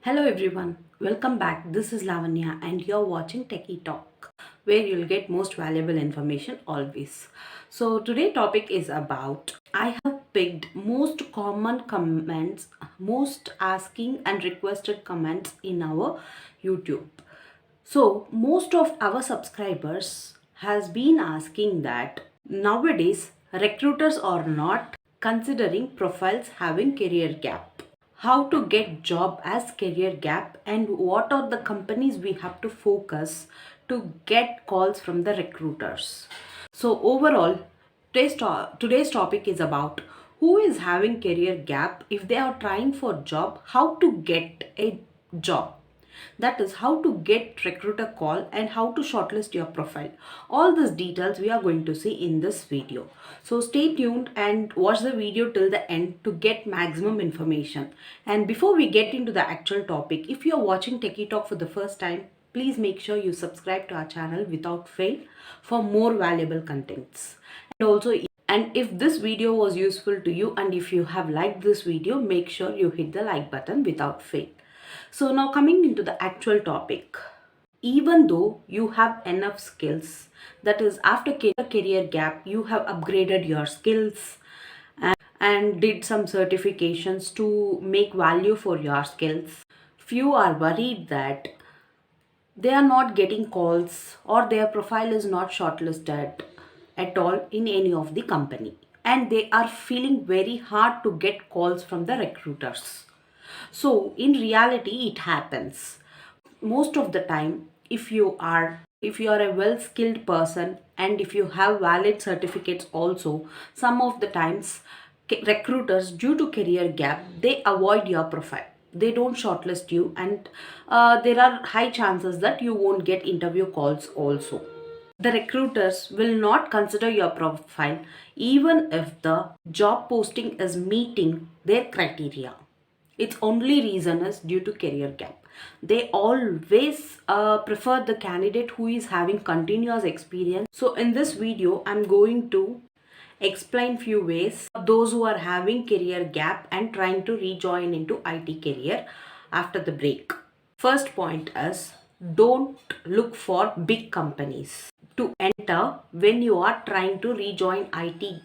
Hello everyone, welcome back. This is Lavanya and you're watching Techie Talk, where you'll get most valuable information always. So today topic is about I have picked most common comments, most asking and requested comments in our YouTube. So most of our subscribers has been asking that nowadays recruiters are not considering profiles having career gap. How to get job as career gap and what are the companies we have to focus to get calls from the recruiters. So overall, today's topic is about who is having career gap if they are trying for job, how to get a job, that is how to get recruiter call and how to shortlist your profile. All these details we are going to see in this video, so stay tuned and watch the video till the end to get maximum information. And before we get into the actual topic, if you are watching Techie Talk for the first time, please make sure you subscribe to our channel without fail for more valuable contents. And if this video was useful to you and if you have liked this video, make sure you hit the like button without fail. So now coming into the actual topic, even though you have enough skills, that is after career gap, you have upgraded your skills and did some certifications to make value for your skills. Few are worried that they are not getting calls or their profile is not shortlisted at all in any of the company, and they are feeling very hard to get calls from the recruiters. So in reality it happens most of the time. If you are a well skilled person and if you have valid certificates also, some of the times recruiters, due to career gap, they avoid your profile, they don't shortlist you, and there are high chances that you won't get interview calls also. The recruiters will not consider your profile even if the job posting is meeting their criteria. Its only reason is due to career gap. They always prefer the candidate who is having continuous experience. So in this video, I'm going to explain few ways for those who are having career gap and trying to rejoin into IT career after the break. First point is, don't look for big companies to enter when you are trying to rejoin IT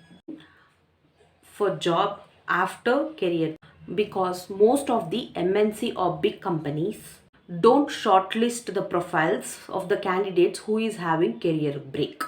for job after career, because most of the MNC or big companies don't shortlist the profiles of the candidates who is having career break.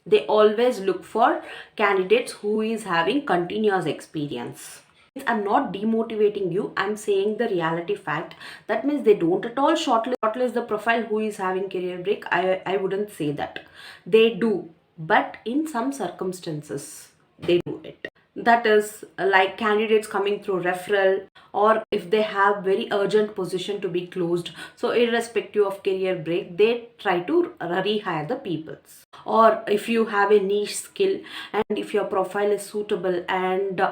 They always look for candidates who is having continuous experience. I'm not demotivating you, I'm saying the reality fact. That means they don't at all shortlist the profile who is having career break. I wouldn't say that. They do, but in some circumstances they do it. That is like candidates coming through referral, or if they have very urgent position to be closed, so irrespective of career break they try to rehire the peoples. Or if you have a niche skill and if your profile is suitable and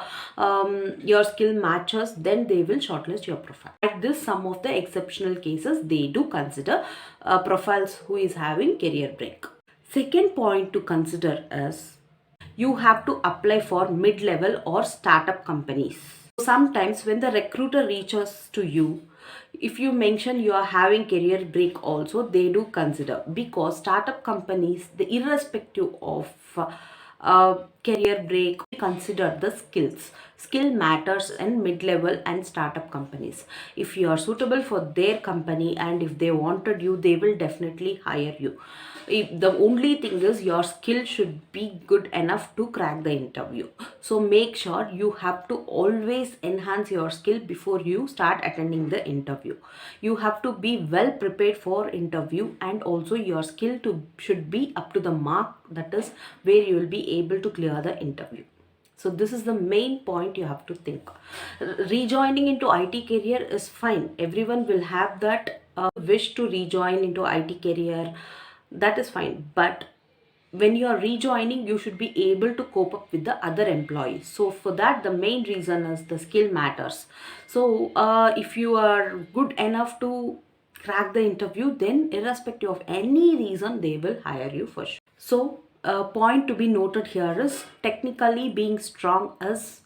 your skill matches, then they will shortlist your profile. Like this, some of the exceptional cases they do consider profiles who is having career break. Second point to consider is, you have to apply for mid-level or startup companies. Sometimes when the recruiter reaches to you, if you mention you are having career break also, they do consider, because startup companies, the irrespective of career break, consider the skills. Skill matters in mid-level and startup companies. If you are suitable for their company and if they wanted you, they will definitely hire you. The only thing is your skill should be good enough to crack the interview. So make sure you have to always enhance your skill before you start attending the interview. You have to be well prepared for interview, and also your skill should be up to the mark, that is where you will be able to clear the interview. So this is the main point you have to think. Rejoining into IT career is fine. Everyone will have that wish to rejoin into IT career. That is fine. But when you are rejoining, you should be able to cope up with the other employees. So for that, the main reason is the skill matters. So if you are good enough to crack the interview, then irrespective of any reason, they will hire you for sure. So a point to be noted here is, technically being strong is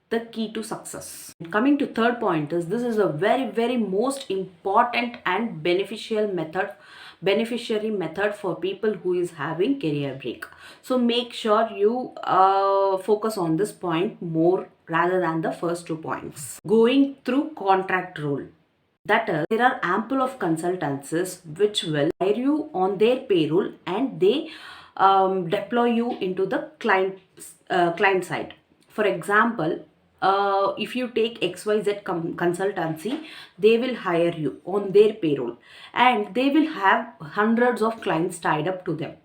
the key to success. Coming to third point is, this is a very most important and beneficiary method for people who is having career break. So make sure you focus on this point more rather than the first 2 points. Going through contract role. That is, there are ample of consultancies which will hire you on their payroll, and they deploy you into the client side. For example, if you take XYZ consultancy, they will hire you on their payroll, and they will have hundreds of clients tied up to them.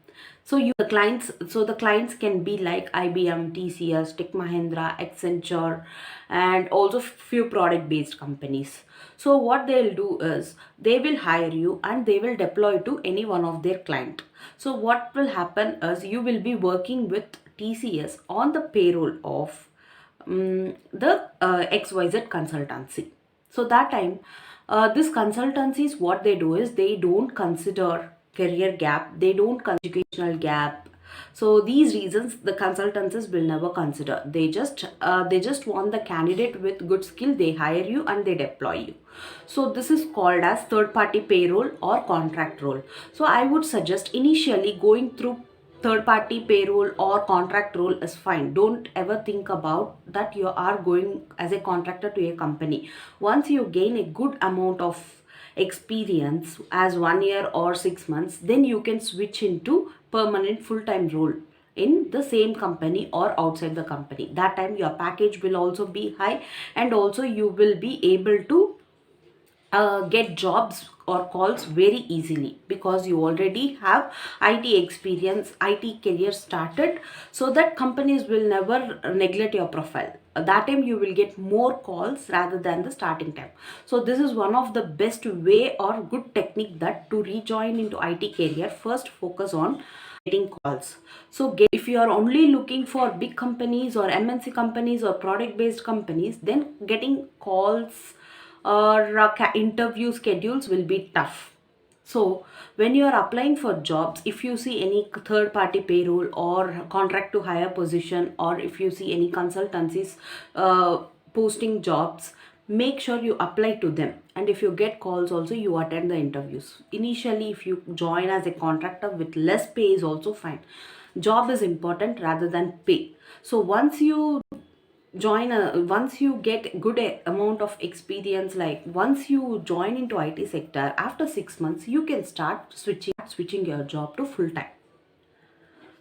So the clients can be like IBM, TCS, Tech Mahindra, Accenture, and also few product based companies. So what they'll do is, they will hire you and they will deploy to any one of their client. So what will happen is, you will be working with TCS on the payroll of the XYZ consultancy. So that time, this consultancies, what they do is, they don't consider career gap, they don't consider educational gap. So these reasons the consultancies will never consider. They just want the candidate with good skill. They hire you and they deploy you. So this is called as third party payroll or contract role. So I would suggest, initially going through third party payroll or contract role is fine. Don't ever think about that you are going as a contractor to a company. Once you gain a good amount of experience as 1 year or 6 months, then you can switch into permanent full-time role in the same company or outside the company. That time your package will also be high, and also you will be able to get jobs or calls very easily, because you already have IT experience, IT career started, so that companies will never neglect your profile. That time you will get more calls rather than the starting time. So this is one of the best way or good technique, that to rejoin into IT career, first focus on getting calls. So if you are only looking for big companies or MNC companies or product based companies, then getting calls or interview schedules will be tough. So when you are applying for jobs, if you see any third party payroll or contract to hire position, or if you see any consultancies posting jobs, make sure you apply to them. And if you get calls also, you attend the interviews. Initially, if you join as a contractor with less pay is also fine. Job is important rather than pay. So once you get good amount of experience, like once you join into IT sector, after 6 months you can start switching your job to full time.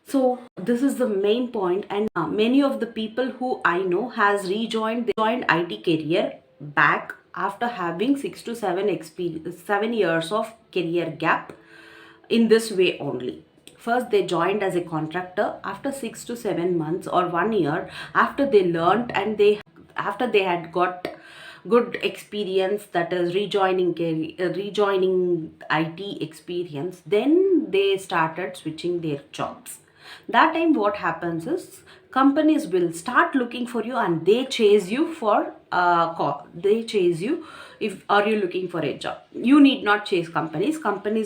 So this is the main point, and many of the people who I know has joined IT career back after having 7 years of career gap, in this way only. First, they joined as a contractor. After 6 to 7 months or 1 year, after they learned and after they had got good experience, that is rejoining IT experience, then they started switching their jobs. That time what happens is, companies will start looking for you and they chase you for call. They chase you. If are you looking for a job, you need not chase companies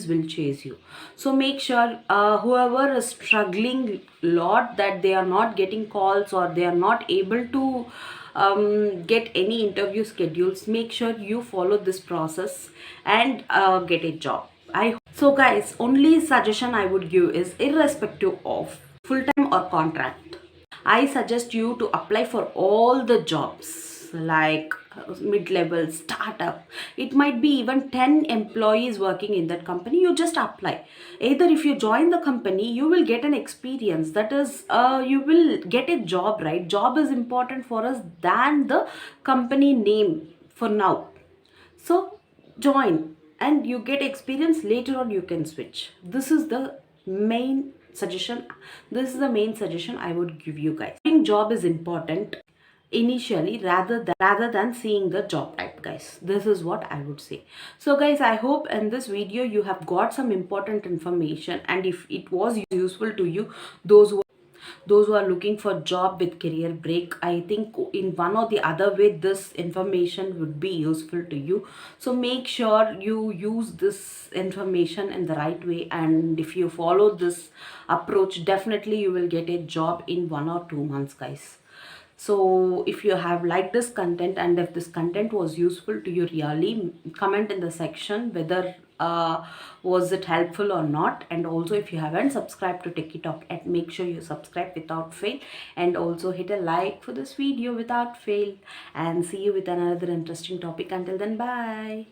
will chase you. So make sure, whoever is struggling lot, that they are not getting calls or they are not able to get any interview schedules, make sure you follow this process and get a job. So guys, only suggestion I would give is, irrespective of full time or contract, I suggest you to apply for all the jobs, like mid-level, startup. It might be even 10 employees working in that company. You just apply. Either if you join the company, you will get an experience. That is, you will get a job, right? Job is important for us than the company name for now. So join and you get experience. Later on you can switch. Main suggestion this is the main suggestion I would give you guys. Getting job is important initially, rather than seeing the job type, guys. This is what I would say. So guys, I hope in this video you have got some important information, and if it was useful to you, those who are looking for job with career break, I think in one or the other way this information would be useful to you. So make sure you use this information in the right way, and if you follow this approach, definitely you will get a job in 1 or 2 months, guys. So if you have liked this content and if this content was useful to you, really comment in the section whether was it helpful or not. And also, if you haven't subscribed to Techie Talk yet, make sure you subscribe without fail, and also hit a like for this video without fail. And see you with another interesting topic. Until then, bye.